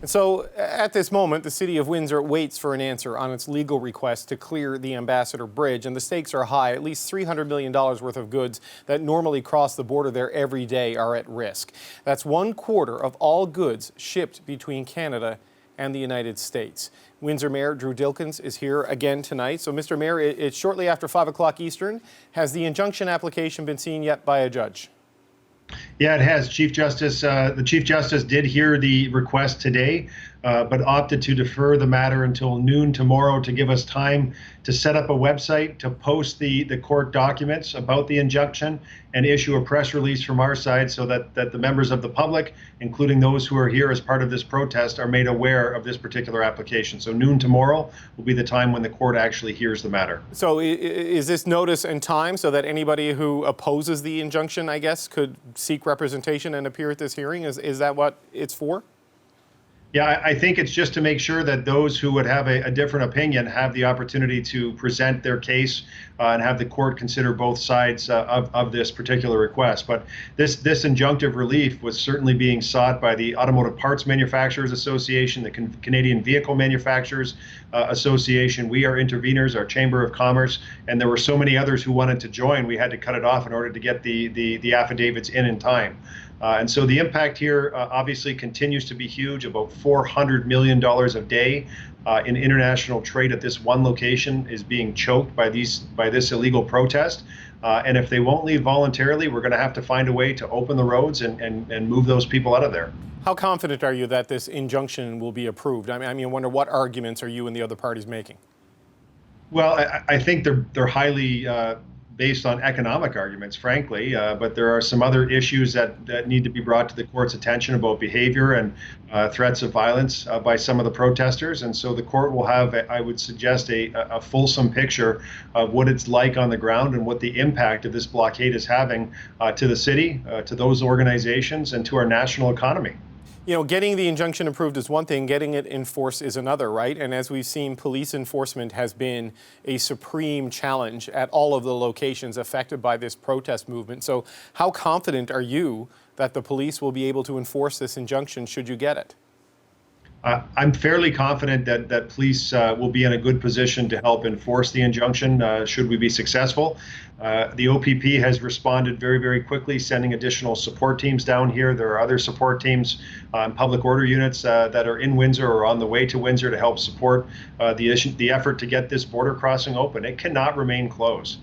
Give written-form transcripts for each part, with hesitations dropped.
So at this moment, the City of Windsor waits for an answer on its legal request to clear the Ambassador Bridge, and the stakes are high. At least $300 million worth of goods that normally cross the border there every day are at risk. That's 1/4 of all goods shipped between Canada and the United States. Windsor Mayor Drew Dilkens is here again tonight. So, Mr. Mayor, it's shortly after 5 o'clock Eastern. Has the injunction application been seen yet by a judge? Yeah, it has. The Chief Justice did hear the request today, but opted to defer the matter until noon tomorrow to give us time to set up a website, to post the court documents about the injunction, and issue a press release from our side so that the members of the public, including those who are here as part of this protest, are made aware of this particular application. So noon tomorrow will be the time when the court actually hears the matter. So is this notice in time so that anybody who opposes the injunction, I guess, could seek representation and appear at this hearing? Is that what it's for? Yeah, I think it's just to make sure that those who would have a different opinion have the opportunity to present their case and have the court consider both sides of this particular request. But this injunctive relief was certainly being sought by the Automotive Parts Manufacturers Association, the Canadian Vehicle Manufacturers Association. We are interveners, our Chamber of Commerce, and there were so many others who wanted to join, we had to cut it off in order to get the affidavits in time. And so the impact here obviously continues to be huge, about $400 million a day in international trade at this one location is being choked by this illegal protest. And if they won't leave voluntarily, we're going to have to find a way to open the roads and move those people out of there. How confident are you that this injunction will be approved? I wonder what arguments are you and the other parties making? Well, I think they're highly based on economic arguments, frankly, but there are some other issues that need to be brought to the court's attention about behavior and threats of violence by some of the protesters. And so the court will have, I would suggest, a fulsome picture of what it's like on the ground and what the impact of this blockade is having to the city, to those organizations, and to our national economy. You know, getting the injunction approved is one thing, getting it enforced is another, right? And as we've seen, police enforcement has been a supreme challenge at all of the locations affected by this protest movement. So how confident are you that the police will be able to enforce this injunction should you get it? I'm fairly confident that police will be in a good position to help enforce the injunction should we be successful. The OPP has responded very, very quickly, sending additional support teams down here. There are other support teams and public order units that are in Windsor or on the way to Windsor to help support the effort to get this border crossing open. It cannot remain closed.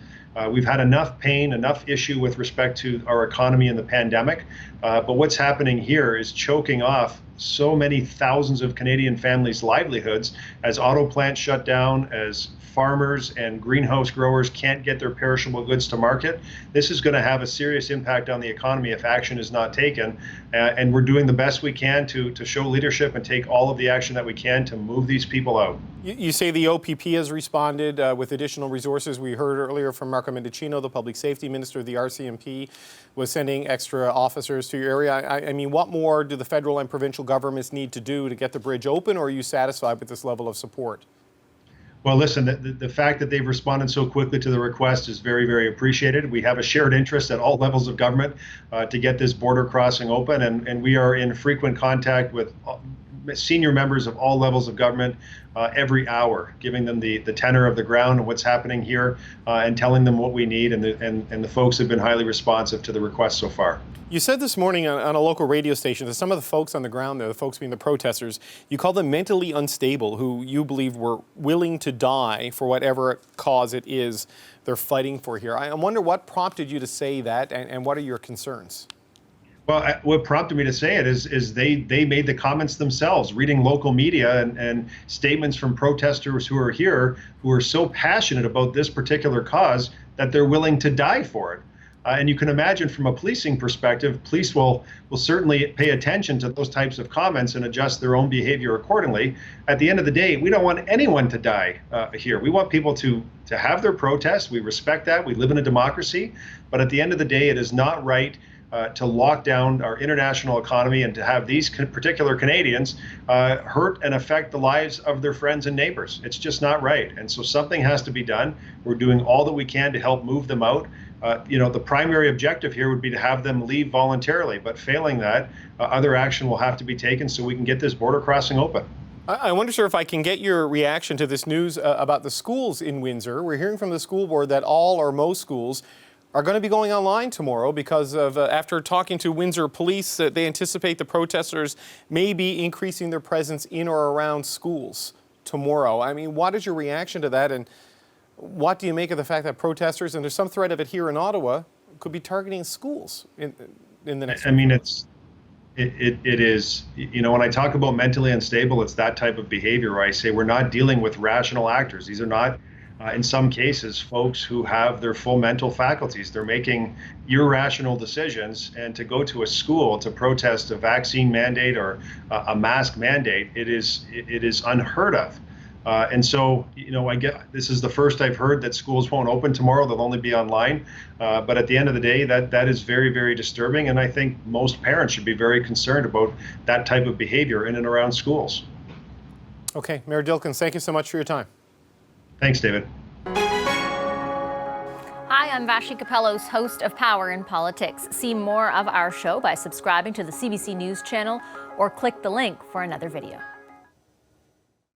We've had enough pain, enough issue with respect to our economy and the pandemic, but what's happening here is choking off so many thousands of Canadian families' livelihoods as auto plants shut down, as farmers and greenhouse growers can't get their perishable goods to market. This is going to have a serious impact on the economy if action is not taken, and we're doing the best we can to show leadership and take all of the action that we can to move these people out. You say the OPP has responded with additional resources. We heard earlier from Marco Mendicino, the Public Safety Minister. The RCMP was sending extra officers to your area. I mean, what more do the federal and provincial governments need to do to get the bridge open, or are you satisfied with this level of support? Well, listen, the fact that they've responded so quickly to the request is very, very appreciated. We have a shared interest at all levels of government to get this border crossing open, and we are in frequent contact with senior members of all levels of government every hour, giving them the tenor of the ground and what's happening here, and telling them what we need, and the folks have been highly responsive to the request so far. You said this morning on a local radio station that some of the folks on the ground there, the folks being the protesters, you call them mentally unstable, who you believe were willing to die for whatever cause it is they're fighting for here. I wonder what prompted you to say that, and what are your concerns? Well, what prompted me to say it is they made the comments themselves, reading local media and statements from protesters who are here, who are so passionate about this particular cause that they're willing to die for it. And you can imagine from a policing perspective, police will certainly pay attention to those types of comments and adjust their own behavior accordingly. At the end of the day, we don't want anyone to die here. We want people to have their protests. We respect that. We live in a democracy. But at the end of the day, it is not right to lock down our international economy and to have these particular Canadians hurt and affect the lives of their friends and neighbors. It's just not right. And so something has to be done. We're doing all that we can to help move them out. The primary objective here would be to have them leave voluntarily, but failing that, other action will have to be taken so we can get this border crossing open. I wonder, sir, if I can get your reaction to this news about the schools in Windsor. We're hearing from the school board that all or most schools are going to be going online tomorrow because of, after talking to Windsor police, they anticipate the protesters may be increasing their presence in or around schools tomorrow. I mean, what is your reaction to that, and what do you make of the fact that protesters, and there's some threat of it here in Ottawa, could be targeting schools in the next? I mean, it is, when I talk about mentally unstable, it's that type of behavior where I say we're not dealing with rational actors. These are not, in some cases, folks who have their full mental faculties. They're making irrational decisions, and to go to a school to protest a vaccine mandate or a mask mandate, it is unheard of. And so, I get this is the first I've heard that schools won't open tomorrow. They'll only be online. But at the end of the day, that is very, very disturbing. And I think most parents should be very concerned about that type of behavior in and around schools. Okay, Mayor Dilkens, thank you so much for your time. Thanks, David. Hi, I'm Vashi Capellos, host of Power in Politics. See more of our show by subscribing to the CBC News channel or click the link for another video.